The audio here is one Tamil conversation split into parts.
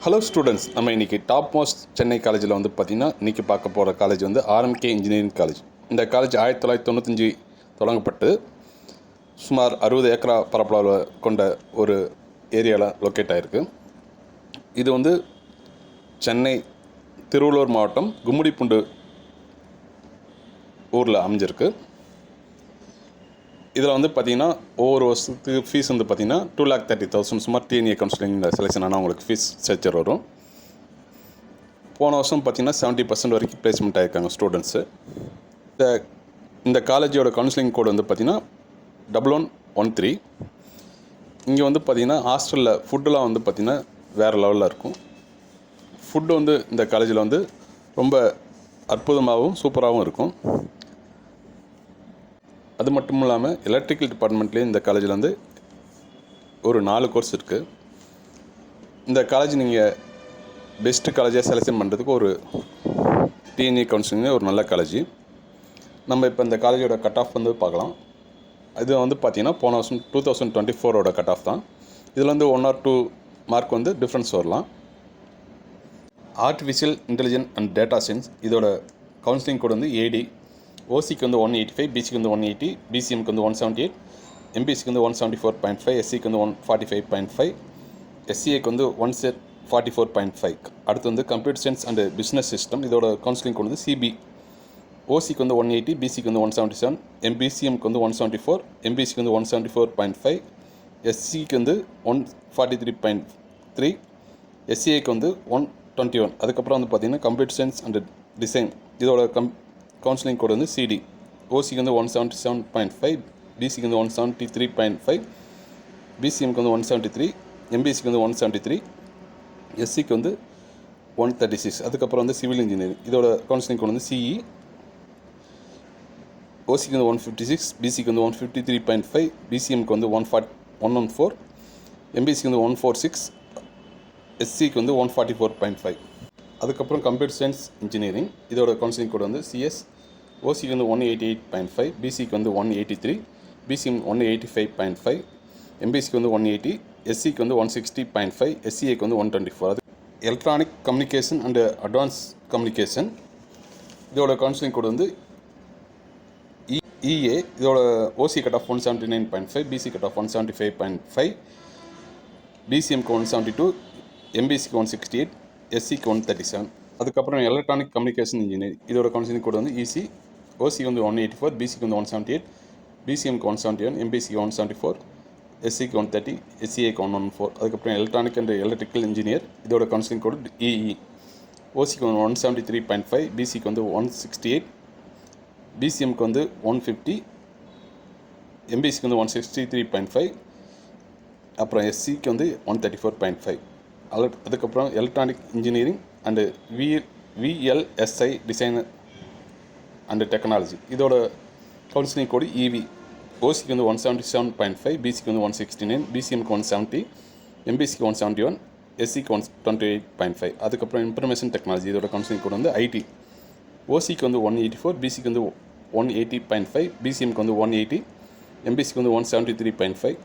ஹலோ ஸ்டூடெண்ட்ஸ், நம்ம இன்றைக்கி டாப் மோஸ்ட் சென்னை காலேஜில் வந்து பார்த்திங்கன்னா இன்றைக்கி பார்க்க போகிற காலேஜ் வந்து ஆர்எம்கே இன்ஜினியரிங் காலேஜ். இந்த காலேஜ் 1995 தொடங்கப்பட்டு சுமார் 60 ஏக்கரா பரப்பளவு கொண்ட ஒரு ஏரியாவில் லொக்கேட் ஆகிருக்கு. இது வந்து சென்னை திருவள்ளூர் மாவட்டம் கும்மிடிப்பூண்டு ஊரில் அமைஞ்சிருக்கு. இதில் வந்து பார்த்திங்கன்னா ஒவ்வொரு வருஷத்துக்கு ஃபீஸ் வந்து பார்த்திங்கன்னா 2,30,000 சுமார் டிஎன்ஏ கவுன்சிலிங்கில் செலெக்ஷன் ஆனால் உங்களுக்கு ஃபீஸ் ஸ்ட்ரக்சர் வரும். போன வருஷம் பார்த்திங்கன்னா 70% வரைக்கும் பிளேஸ்மெண்ட் ஆகிருக்காங்க ஸ்டூடெண்ட்ஸு. இந்த காலேஜோட கவுன்சிலிங் கோடு வந்து பார்த்திங்கன்னா 1113. இங்கே வந்து பார்த்திங்கன்னா ஹாஸ்டலில் ஃபுட்டெலாம் வந்து பார்த்திங்கன்னா வேறு லெவலில் இருக்கும். ஃபுட்டு வந்து இந்த காலேஜில் வந்து ரொம்ப அற்புதமாகவும் சூப்பராகவும் இருக்கும். அது மட்டும் இல்லாமல் எலக்ட்ரிக்கல் டிபார்ட்மெண்ட்லேயே இந்த காலேஜில் வந்து ஒரு 4 கோர்ஸ் இருக்குது. இந்த காலேஜ் நீங்கள் பெஸ்ட்டு காலேஜாக செலெக்ஷன் பண்ணுறதுக்கு ஒரு டிஎன்ஏ கவுன்சிலிங் ஒரு நல்ல காலேஜ். நம்ம இப்போ இந்த காலேஜோட கட் ஆஃப் வந்து பார்க்கலாம். இது வந்து பார்த்திங்கன்னா போன வருஷம் 2024 கட் ஆஃப் தான். இதில் வந்து 1 or 2 மார்க் வந்து டிஃப்ரென்ஸ் வரலாம். Artificial intelligence and data science இதோட கவுன்சிலிங் கோடு வந்து ஏடி. ஓசிக்கு வந்து 185, பிசிக்கு வந்து 180, பிசிஎம்க்கு வந்து 178, எம்பிசிக்கு வந்து 174.5, எஸ்சிக்கு வந்து 145.5, எஸ்சிஏக்கு வந்து 144.5. அடுத்து வந்து computer science and business system இதோட கவுன்சிலிங் கோடு வந்து சிபி. ஓசிக்கு வந்து 180, பிசிக்கு வந்து 177, எம்பிசிஎம்க்கு வந்து 174, எம்பிசிக்கு வந்து 174.5, எஸ்சிக்கு வந்து 143.3, எஸ்சிஏக்கு வந்து 121. அதுக்கப்புறம் வந்து பார்த்திங்கன்னா கம்ப்யூட்டர் சயின்ஸ் அண்ட் டிசைன் இதோட கவுன்சிலிங் கோடு வந்து சிடி. ஓசிக்கு வந்து 177.5, பிசிக்கு வந்து 173.5, பிசிஎம்க்கு வந்து 173, எம்பிசிக்கு வந்து 173, எஸ்சிக்கு வந்து 136. அதுக்கப்புறம் வந்து சிவில் இன்ஜினியரிங் இதோட கவுன்சிலிங் கோடு வந்து சிஇ. ஓசிக்கு வந்து 156, பிசிக்கு வந்து 153.5, பிசிஎம்க்கு வந்து 114, எம்பிசிக்கு வந்து 146, எஸ்சிக்கு வந்து 144.5. அதுக்கப்புறம் கம்ப்யூட்டர் சயின்ஸ் இன்ஜினியரிங் இதோட கவுன்சிலிங் கோடு வந்து சிஎஸ். ஓசிக்கு வந்து 188.5, பிசிக்கு வந்து 183, பிசிஎம் 185.5, எம்பிசிக்கு வந்து 180, எஸ்சிக்கு வந்து 160.5, எஸ்சிஏக்கு வந்து 124. அது electronic communication and advance communication இதோட கவுன்சிலிங் கோடு வந்து இஏ. இதோட OC cut off 179.5, BC cut off 175.5, பிசிஎம்க்கு 172, எம்பிசிக்கு 168, எஸ்சிக்கு 137. அதுக்கப்புறம் எலக்ட்ரானிக் கம்யூனிகேஷன் இன்ஜினியர் இதோட கவுன்சிலிங் கோடு வந்து இசி. ஓசிக்கு வந்து 184, பிசிக்கு வந்து 178, பிசிஎம்க்கு 171, எம்பிசிக்கு 174, எஸ்சிக்கு 130, எஸ்சிஏக்கு 114. அதுக்கப்புறம் எலக்ட்ரானிக் அண்ட் எலக்ட்ரிக்கல் இன்ஜினியர் இதோட கவுன்சிலிங் கோடு இஇ. ஓசிக்கு வந்து 173.5, பிசிக்கு வந்து 168, பிசிஎம்க்கு வந்து 150, எம்பிசிக்கு வந்து 163.5, அப்புறம் எஸ்சிக்கு வந்து 134.5. அதுக்கப்புறம் electronic engineering and VLSI design and technology இதோட கவுன்சிலிங் கோடு இவி. ஓசிக்கு வந்து 177.5, பிசிக்கு வந்து 169, பிசிஎம்க்கு 170, எம்பிசிக்கு 171, எஸ்சிக்கு 128.5. அதுக்கப்புறம் இன்ஃபர்மேஷன் டெக்னாலஜி இதோட கவுன்சிலிங் கோடு வந்து ஐடி. ஓசிக்கு வந்து 184, பிசிக்கு வந்து 180.5, பிசிஎம்க்கு வந்து 180, எம்பிசிக்கு வந்து 173.5,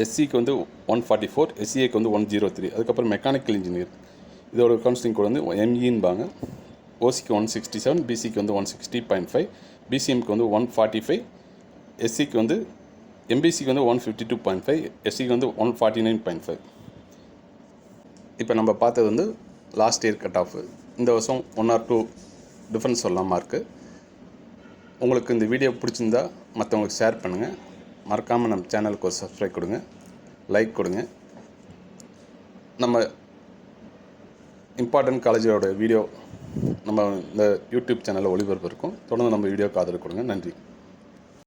எஸ்சிக்கு வந்து 144, எஸ்சிஏக்கு வந்து 103. அதுக்கப்புறம் மெக்கானிக்கல் இன்ஜினியர் இதோட கவுன்சிலிங் கோடு வந்து எம்இன்பாங்க. ஓசிக்கு 167, பிசிக்கு வந்து 160.5, பிசிஎம்க்கு வந்து 145, எஸ்சிக்கு வந்து எம்பிசிக்கு வந்து 152.5, எஸ்சிக்கு வந்து 149.5. இப்போ நம்ம பார்த்தது வந்து லாஸ்ட் இயர் கட் ஆஃப். இந்த வருஷம் 1 or 2 டிஃப்ரென்ஸ் சொல்லலாம் மார்க்கு. உங்களுக்கு இந்த வீடியோ பிடிச்சிருந்தா மற்றவங்களுக்கு ஷேர் பண்ணுங்கள். மறக்காமல் நம்ம சேனலுக்கு ஒரு சப்ஸ்கிரைப் கொடுங்க, லைக் கொடுங்க. நம்ம இம்பார்ட்டன்ட் காலேஜோட வீடியோ நம்ம இந்த யூடியூப் சேனலில் ஒளிபரப்பு இருக்கும். தொடர்ந்து நம்ம வீடியோக்கு ஆதரவு கொடுங்க. நன்றி.